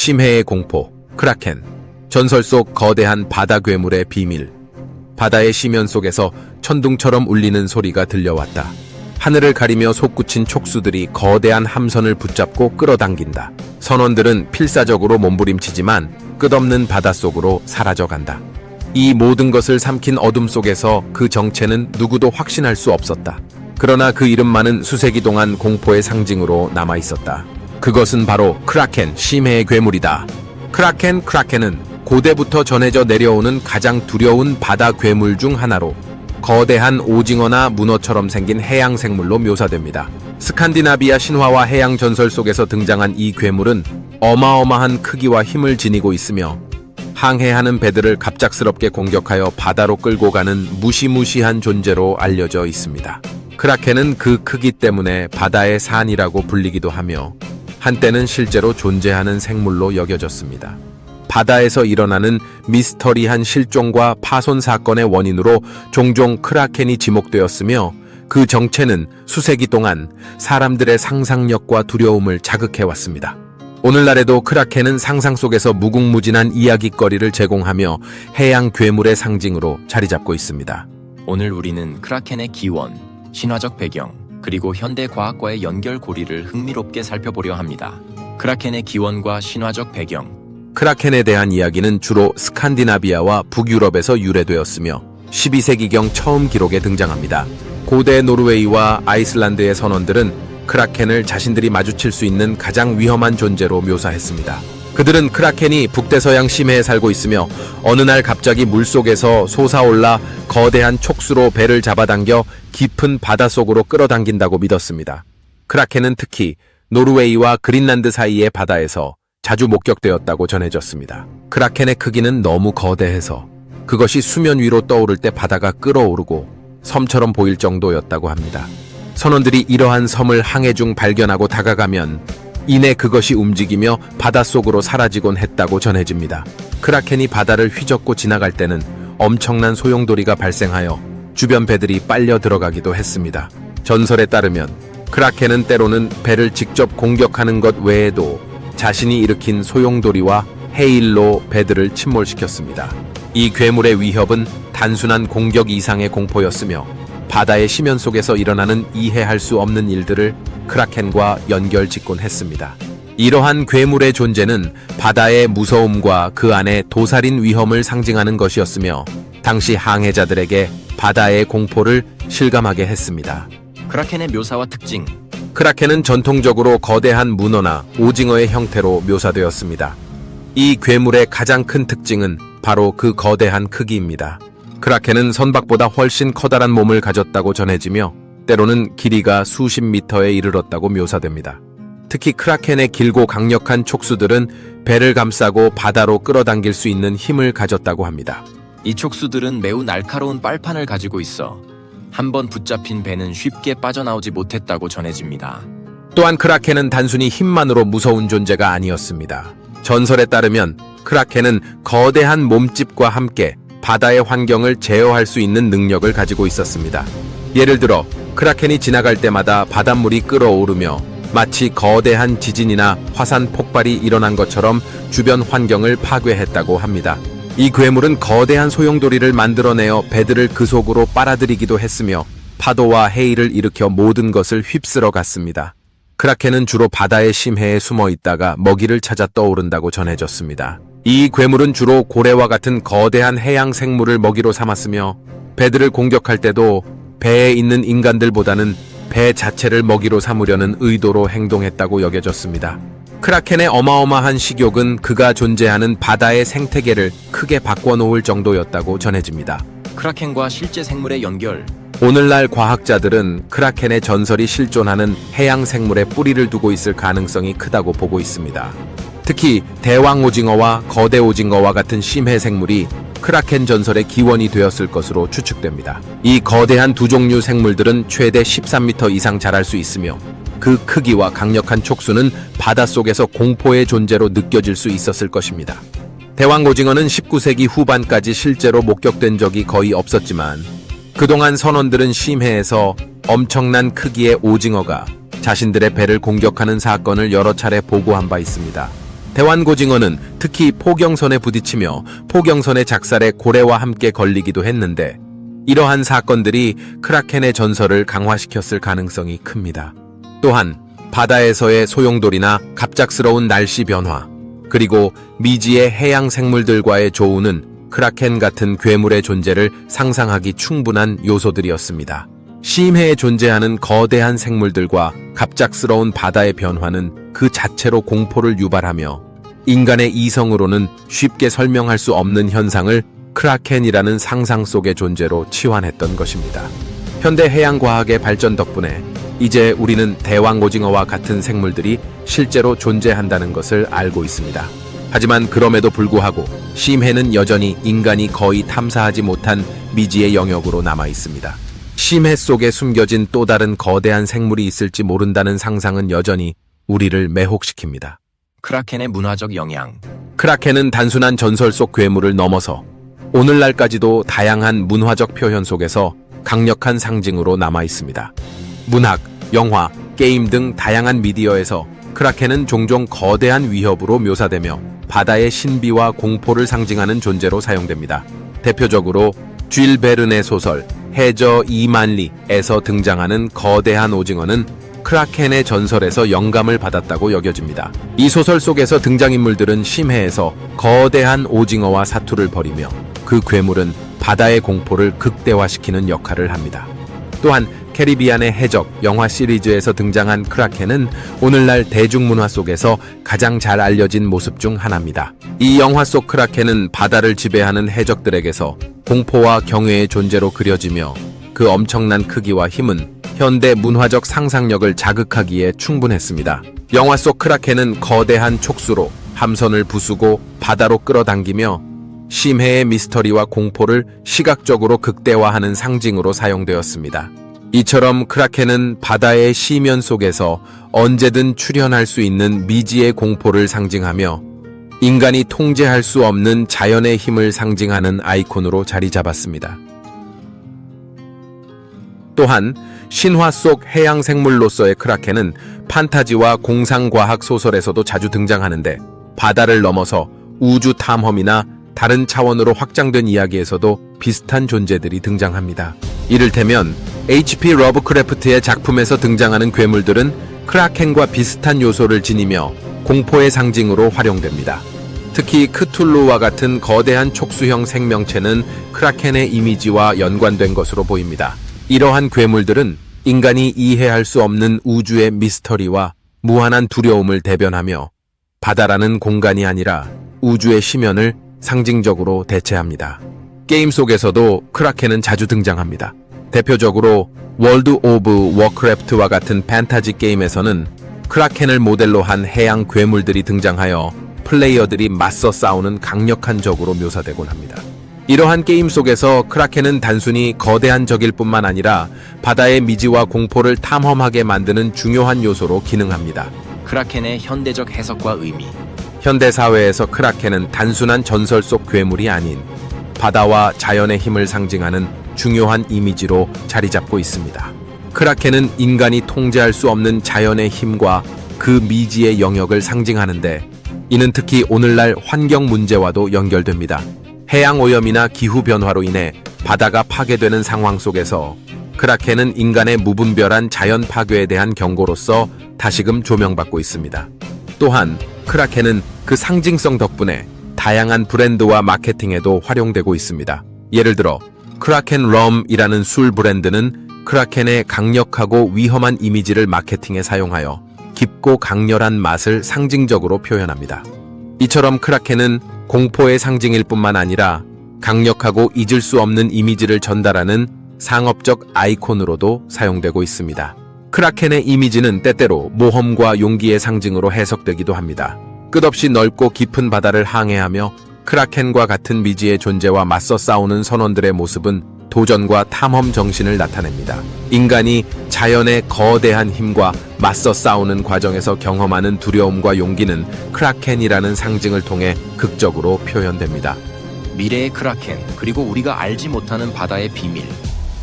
심해의 공포, 크라켄. 전설 속 거대한 바다 괴물의 비밀. 바다의 심연 속에서 천둥처럼 울리는 소리가 들려왔다. 하늘을 가리며 솟구친 촉수들이 거대한 함선을 붙잡고 끌어당긴다. 선원들은 필사적으로 몸부림치지만 끝없는 바닷속으로 사라져간다. 이 모든 것을 삼킨 어둠 속에서 그 정체는 누구도 확신할 수 없었다. 그러나 그 이름만은 수세기 동안 공포의 상징으로 남아있었다. 그것은 바로 크라켄, 심해의 괴물이다. 크라켄은 고대부터 전해져 내려오는 가장 두려운 바다 괴물 중 하나로 거대한 오징어나 문어처럼 생긴 해양 생물로 묘사됩니다. 스칸디나비아 신화와 해양 전설 속에서 등장한 이 괴물은 어마어마한 크기와 힘을 지니고 있으며 항해하는 배들을 갑작스럽게 공격하여 바다로 끌고 가는 무시무시한 존재로 알려져 있습니다. 크라켄은 그 크기 때문에 바다의 산이라고 불리기도 하며 한때는 실제로 존재하는 생물로 여겨졌습니다. 바다에서 일어나는 미스터리한 실종과 파손 사건의 원인으로 종종 크라켄이 지목되었으며 그 정체는 수세기 동안 사람들의 상상력과 두려움을 자극해왔습니다. 오늘날에도 크라켄은 상상 속에서 무궁무진한 이야깃거리를 제공하며 해양 괴물의 상징으로 자리잡고 있습니다. 오늘 우리는 크라켄의 기원, 신화적 배경, 그리고 현대 과학과의 연결고리를 흥미롭게 살펴보려 합니다. 크라켄의 기원과 신화적 배경. 크라켄에 대한 이야기는 주로 스칸디나비아와 북유럽에서 유래되었으며 12세기경 처음 기록에 등장합니다. 고대 노르웨이와 아이슬란드의 선원들은 크라켄을 자신들이 마주칠 수 있는 가장 위험한 존재로 묘사했습니다. 그들은 크라켄이 북대서양 심해에 살고 있으며 어느 날 갑자기 물속에서 솟아올라 거대한 촉수로 배를 잡아당겨 깊은 바닷속으로 끌어당긴다고 믿었습니다. 크라켄은 특히 노르웨이와 그린란드 사이의 바다에서 자주 목격되었다고 전해졌습니다. 크라켄의 크기는 너무 거대해서 그것이 수면 위로 떠오를 때 바다가 끓어오르고 섬처럼 보일 정도였다고 합니다. 선원들이 이러한 섬을 항해 중 발견하고 다가가면 이내 그것이 움직이며 바닷속으로 사라지곤 했다고 전해집니다. 크라켄이 바다를 휘젓고 지나갈 때는 엄청난 소용돌이가 발생하여 주변 배들이 빨려 들어가기도 했습니다. 전설에 따르면 크라켄은 때로는 배를 직접 공격하는 것 외에도 자신이 일으킨 소용돌이와 해일로 배들을 침몰시켰습니다. 이 괴물의 위협은 단순한 공격 이상의 공포였으며 바다의 심연 속에서 일어나는 이해할 수 없는 일들을 크라켄과 연결짓곤 했습니다. 이러한 괴물의 존재는 바다의 무서움과 그 안에 도살인 위험을 상징하는 것이었으며 당시 항해자들에게 바다의 공포를 실감하게 했습니다. 크라켄의 묘사와 특징. 크라켄은 전통적으로 거대한 문어나 오징어의 형태로 묘사되었습니다. 이 괴물의 가장 큰 특징은 바로 그 거대한 크기입니다. 크라켄은 선박보다 훨씬 커다란 몸을 가졌다고 전해지며 때로는 길이가 수십 미터에 이르렀다고 묘사됩니다. 특히 크라켄의 길고 강력한 촉수들은 배를 감싸고 바다로 끌어당길 수 있는 힘을 가졌다고 합니다. 이 촉수들은 매우 날카로운 빨판을 가지고 있어 한번 붙잡힌 배는 쉽게 빠져나오지 못했다고 전해집니다. 또한 크라켄은 단순히 힘만으로 무서운 존재가 아니었습니다. 전설에 따르면 크라켄은 거대한 몸집과 함께 바다의 환경을 제어할 수 있는 능력을 가지고 있었습니다. 예를 들어 크라켄이 지나갈 때마다 바닷물이 끓어오르며 마치 거대한 지진이나 화산 폭발이 일어난 것처럼 주변 환경을 파괴했다고 합니다. 이 괴물은 거대한 소용돌이를 만들어내어 배들을 그 속으로 빨아들이기도 했으며 파도와 해일을 일으켜 모든 것을 휩쓸어 갔습니다. 크라켄은 주로 바다의 심해에 숨어 있다가 먹이를 찾아 떠오른다고 전해졌습니다. 이 괴물은 주로 고래와 같은 거대한 해양 생물을 먹이로 삼았으며 배들을 공격할 때도 배에 있는 인간들보다는 배 자체를 먹이로 삼으려는 의도로 행동했다고 여겨졌습니다. 크라켄의 어마어마한 식욕은 그가 존재하는 바다의 생태계를 크게 바꿔놓을 정도였다고 전해집니다. 크라켄과 실제 생물의 연결. 오늘날 과학자들은 크라켄의 전설이 실존하는 해양 생물에 뿌리를 두고 있을 가능성이 크다고 보고 있습니다. 특히 대왕 오징어와 거대 오징어와 같은 심해 생물이 크라켄 전설의 기원이 되었을 것으로 추측됩니다. 이 거대한 두 종류 생물들은 최대 13m 이상 자랄 수 있으며 그 크기와 강력한 촉수는 바닷속에서 공포의 존재로 느껴질 수 있었을 것입니다. 대왕 오징어는 19세기 후반까지 실제로 목격된 적이 거의 없었지만 그동안 선원들은 심해에서 엄청난 크기의 오징어가 자신들의 배를 공격하는 사건을 여러 차례 보고한 바 있습니다. 대왕고징어는 특히 포경선에 부딪히며 포경선의 작살에 고래와 함께 걸리기도 했는데 이러한 사건들이 크라켄의 전설을 강화시켰을 가능성이 큽니다. 또한 바다에서의 소용돌이나 갑작스러운 날씨 변화, 그리고 미지의 해양 생물들과의 조우는 크라켄 같은 괴물의 존재를 상상하기 충분한 요소들이었습니다. 심해에 존재하는 거대한 생물들과 갑작스러운 바다의 변화는 그 자체로 공포를 유발하며 인간의 이성으로는 쉽게 설명할 수 없는 현상을 크라켄이라는 상상 속의 존재로 치환했던 것입니다. 현대 해양과학의 발전 덕분에 이제 우리는 대왕오징어와 같은 생물들이 실제로 존재한다는 것을 알고 있습니다. 하지만 그럼에도 불구하고 심해는 여전히 인간이 거의 탐사하지 못한 미지의 영역으로 남아 있습니다. 심해 속에 숨겨진 또 다른 거대한 생물이 있을지 모른다는 상상은 여전히 우리를 매혹시킵니다. 크라켄의 문화적 영향. 크라켄은 단순한 전설 속 괴물을 넘어서 오늘날까지도 다양한 문화적 표현 속에서 강력한 상징으로 남아 있습니다. 문학, 영화, 게임 등 다양한 미디어에서 크라켄은 종종 거대한 위협으로 묘사되며 바다의 신비와 공포를 상징하는 존재로 사용됩니다. 대표적으로 쥘 베른의 소설 해저 2만리에서 등장하는 거대한 오징어는 크라켄의 전설에서 영감을 받았다고 여겨집니다. 이 소설 속에서 등장인물들은 심해에서 거대한 오징어와 사투를 벌이며 그 괴물은 바다의 공포를 극대화시키는 역할을 합니다. 또한 캐리비안의 해적 영화 시리즈에서 등장한 크라켄은 오늘날 대중문화 속에서 가장 잘 알려진 모습 중 하나입니다. 이 영화 속 크라켄은 바다를 지배하는 해적들에게서 공포와 경외의 존재로 그려지며 그 엄청난 크기와 힘은 현대 문화적 상상력을 자극하기에 충분했습니다. 영화 속 크라켄은 거대한 촉수로 함선을 부수고 바다로 끌어당기며 심해의 미스터리와 공포를 시각적으로 극대화하는 상징으로 사용되었습니다. 이처럼 크라켄은 바다의 시면 속에서 언제든 출현할 수 있는 미지의 공포를 상징하며 인간이 통제할 수 없는 자연의 힘을 상징하는 아이콘으로 자리 잡았습니다. 또한 신화 속 해양 생물로서의 크라켄은 판타지와 공상과학 소설에서도 자주 등장하는데 바다를 넘어서 우주 탐험이나 다른 차원으로 확장된 이야기에서도 비슷한 존재들이 등장합니다. 이를테면 H.P. 러브크래프트의 작품에서 등장하는 괴물들은 크라켄과 비슷한 요소를 지니며 공포의 상징으로 활용됩니다. 특히 크툴루와 같은 거대한 촉수형 생명체는 크라켄의 이미지와 연관된 것으로 보입니다. 이러한 괴물들은 인간이 이해할 수 없는 우주의 미스터리와 무한한 두려움을 대변하며 바다라는 공간이 아니라 우주의 심연을 상징적으로 대체합니다. 게임 속에서도 크라켄은 자주 등장합니다. 대표적으로 월드 오브 워크래프트와 같은 판타지 게임에서는 크라켄을 모델로 한 해양 괴물들이 등장하여 플레이어들이 맞서 싸우는 강력한 적으로 묘사되곤 합니다. 이러한 게임 속에서 크라켄은 단순히 거대한 적일 뿐만 아니라 바다의 미지와 공포를 탐험하게 만드는 중요한 요소로 기능합니다. 크라켄의 현대적 해석과 의미. 현대 사회에서 크라켄은 단순한 전설 속 괴물이 아닌 바다와 자연의 힘을 상징하는 중요한 이미지로 자리 잡고 있습니다. 크라켄은 인간이 통제할 수 없는 자연의 힘과 그 미지의 영역을 상징하는데 이는 특히 오늘날 환경 문제와도 연결됩니다. 해양 오염이나 기후 변화로 인해 바다가 파괴되는 상황 속에서 크라켄은 인간의 무분별한 자연 파괴에 대한 경고로서 다시금 조명받고 있습니다. 또한 크라켄은 그 상징성 덕분에 다양한 브랜드와 마케팅에도 활용되고 있습니다. 예를 들어 크라켄 럼이라는 술 브랜드는 크라켄의 강력하고 위험한 이미지를 마케팅에 사용하여 깊고 강렬한 맛을 상징적으로 표현합니다. 이처럼 크라켄은 공포의 상징일 뿐만 아니라 강력하고 잊을 수 없는 이미지를 전달하는 상업적 아이콘으로도 사용되고 있습니다. 크라켄의 이미지는 때때로 모험과 용기의 상징으로 해석되기도 합니다. 끝없이 넓고 깊은 바다를 항해하며 크라켄과 같은 미지의 존재와 맞서 싸우는 선원들의 모습은 도전과 탐험 정신을 나타냅니다. 인간이 자연의 거대한 힘과 맞서 싸우는 과정에서 경험하는 두려움과 용기는 크라켄이라는 상징을 통해 극적으로 표현됩니다. 미래의 크라켄, 그리고 우리가 알지 못하는 바다의 비밀.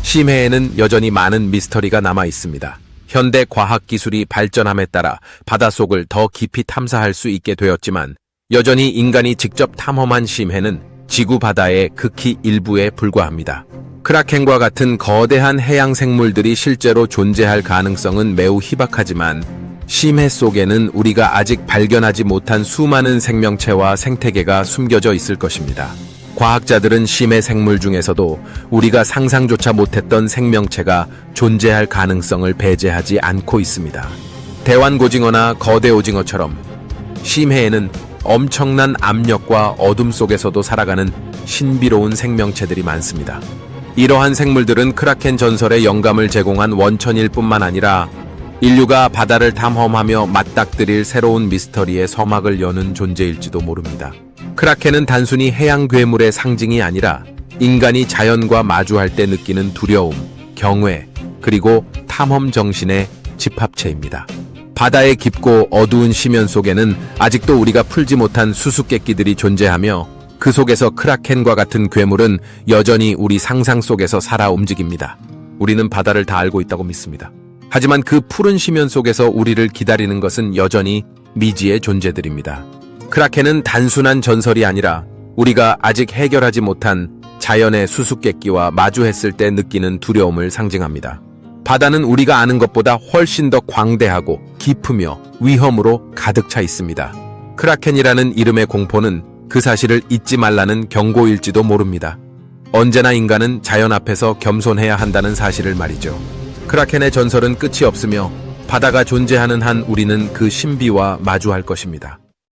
심해에는 여전히 많은 미스터리가 남아 있습니다. 현대 과학 기술이 발전함에 따라 바닷속을 더 깊이 탐사할 수 있게 되었지만 여전히 인간이 직접 탐험한 심해는 지구 바다의 극히 일부에 불과합니다. 크라켄과 같은 거대한 해양 생물들이 실제로 존재할 가능성은 매우 희박하지만 심해 속에는 우리가 아직 발견하지 못한 수많은 생명체와 생태계가 숨겨져 있을 것입니다. 과학자들은 심해 생물 중에서도 우리가 상상조차 못했던 생명체가 존재할 가능성을 배제하지 않고 있습니다. 대왕고징어나 거대 오징어처럼 심해에는 엄청난 압력과 어둠 속에서도 살아가는 신비로운 생명체들이 많습니다. 이러한 생물들은 크라켄 전설의 영감을 제공한 원천일 뿐만 아니라 인류가 바다를 탐험하며 맞닥뜨릴 새로운 미스터리의 서막을 여는 존재일지도 모릅니다. 크라켄은 단순히 해양 괴물의 상징이 아니라 인간이 자연과 마주할 때 느끼는 두려움, 경외, 그리고 탐험 정신의 집합체입니다. 바다의 깊고 어두운 심연 속에는 아직도 우리가 풀지 못한 수수께끼들이 존재하며 그 속에서 크라켄과 같은 괴물은 여전히 우리 상상 속에서 살아 움직입니다. 우리는 바다를 다 알고 있다고 믿습니다. 하지만 그 푸른 심연 속에서 우리를 기다리는 것은 여전히 미지의 존재들입니다. 크라켄은 단순한 전설이 아니라 우리가 아직 해결하지 못한 자연의 수수께끼와 마주했을 때 느끼는 두려움을 상징합니다. 바다는 우리가 아는 것보다 훨씬 더 광대하고 깊으며 위험으로 가득 차 있습니다. 크라켄이라는 이름의 공포는 그 사실을 잊지 말라는 경고일지도 모릅니다. 언제나 인간은 자연 앞에서 겸손해야 한다는 사실을 말이죠. 크라켄의 전설은 끝이 없으며 바다가 존재하는 한 우리는 그 신비와 마주할 것입니다.